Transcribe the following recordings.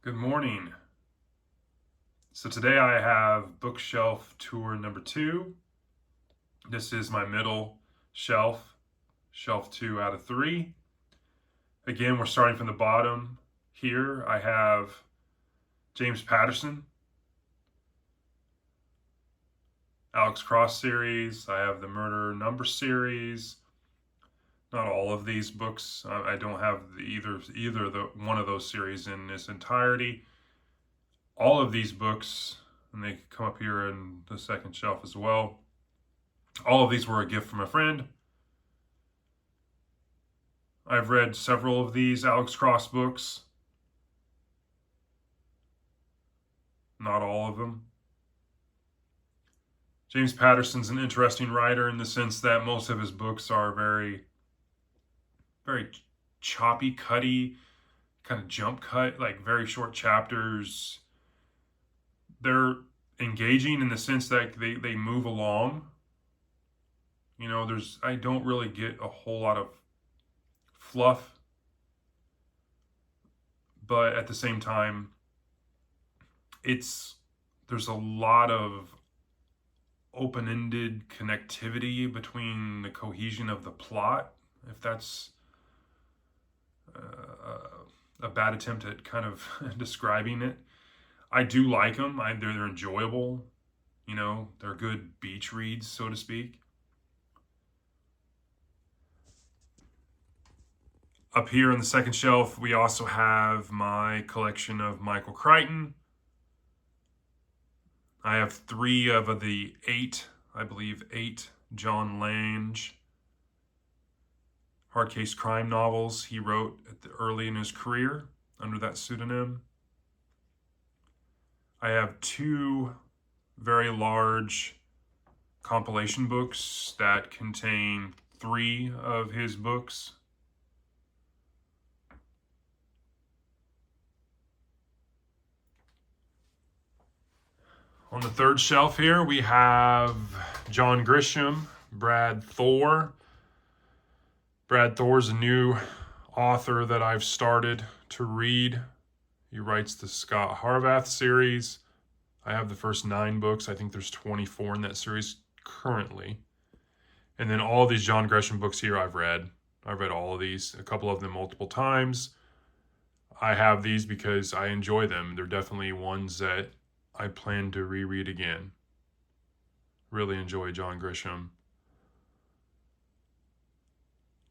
Good morning. So today I have bookshelf tour number 2. This is my middle shelf, shelf 2 out of 3. Again, we're starting from the bottom. Here I have James Patterson, Alex Cross series. I have the Murder Number series. Not all of these books. I don't have either one of those series in its entirety. All of these books, and they come up here in the second shelf as well, all of these were a gift from a friend. I've read several of these Alex Cross books. Not all of them. James Patterson's an interesting writer in the sense that most of his books are very choppy, cutty, kind of jump cut, like very short chapters. They're engaging in the sense that they move along. You know, I don't really get a whole lot of fluff, but at the same time, there's a lot of open-ended connectivity between the cohesion of the plot, if that's a bad attempt at kind of describing it. I do like them. They're enjoyable. You know, they're good beach reads, so to speak. Up here on the second shelf, we also have my collection of Michael Crichton. I have 3 of the 8 John Lange hard case crime novels he wrote early in his career under that pseudonym. I have 2 very large compilation books that contain 3 of his books. On the third shelf here, we have John Grisham, Brad Thor. Brad Thor's a new author that I've started to read. He writes the Scott Harvath series. I have the first 9 books. I think there's 24 in that series currently. And then all these John Grisham books here I've read. I've read all of these, a couple of them multiple times. I have these because I enjoy them. They're definitely ones that I plan to reread again. Really enjoy John Grisham.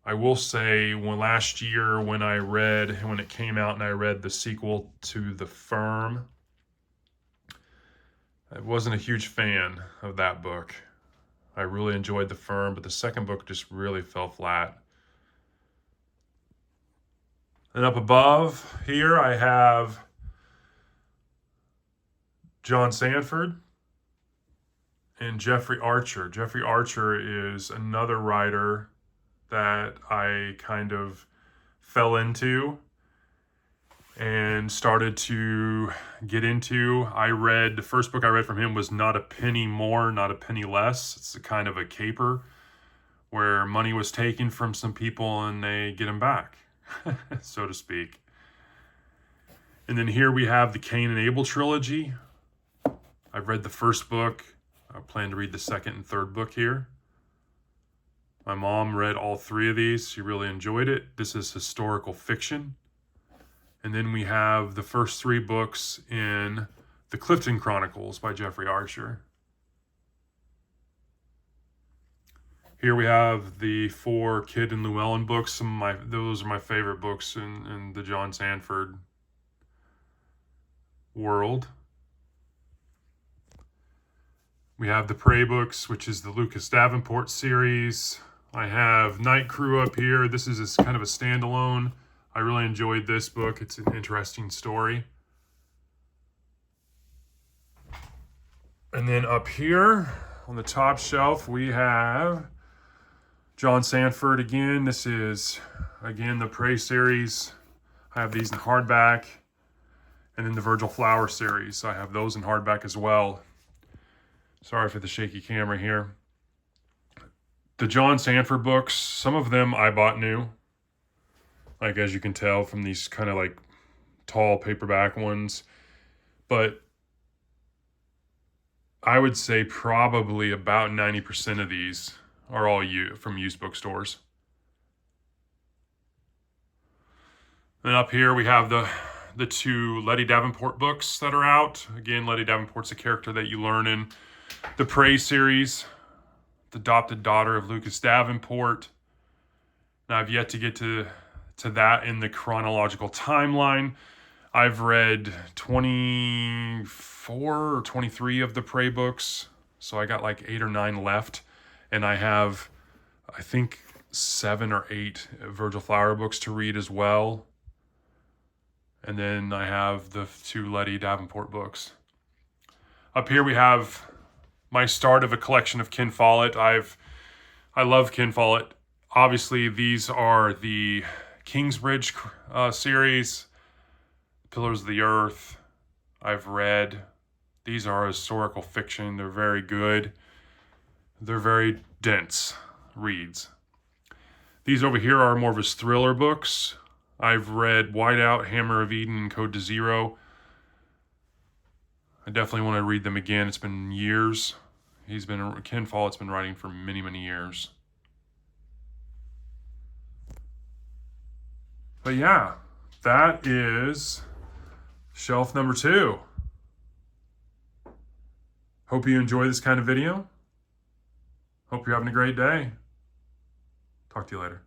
I will say, last year when it came out and I read the sequel to The Firm, I wasn't a huge fan of that book. I really enjoyed The Firm, but the second book just really fell flat. And up above here, I have John Sanford and Jeffrey Archer. Jeffrey Archer is another writer that I kind of fell into and started to get into. The first book I read from him was Not a Penny More, Not a Penny Less. It's a kind of a caper where money was taken from some people and they get them back, so to speak. And then here we have the Cain and Abel trilogy. I've read the first book. I plan to read the second and third book here. My mom read all 3 of these. She really enjoyed it. This is historical fiction. And then we have the first 3 books in the Clifton Chronicles by Jeffrey Archer. Here we have the 4 Kidd and Llewellyn books. Those are my favorite books in the John Sanford world. We have the Prey books, which is the Lucas Davenport series. I have Night Crew up here. This is kind of a standalone. I really enjoyed this book. It's an interesting story. And then up here on the top shelf, we have John Sanford again. This is, again, the Prey series. I have these in hardback. And then the Virgil Flower series. I have those in hardback as well. Sorry for the shaky camera here. The John Sanford books, some of them I bought new. Like, as you can tell from these kind of like tall paperback ones. But I would say probably about 90% of these are all from used bookstores. And up here we have the two Letty Davenport books that are out. Again, Letty Davenport's a character that you learn in the Prey series, the adopted daughter of Lucas Davenport. Now, I've yet to get to that in the chronological timeline. I've read 24 or 23 of the Prey books, so I got like 8 or 9 left. And I have, I think, 7 or 8 Virgil Flower books to read as well. And then I have the 2 Letty Davenport books. Up here we have my start of a collection of Ken Follett. I love Ken Follett. Obviously, these are the Kingsbridge series, Pillars of the Earth. I've read. These are historical fiction. They're very good. They're very dense reads. These over here are more of his thriller books. I've read Whiteout, Hammer of Eden, and Code to Zero. I definitely want to read them again. It's been years. Ken Follett's been writing for many, many years. But yeah, that is shelf number 2. Hope you enjoy this kind of video. Hope you're having a great day. Talk to you later.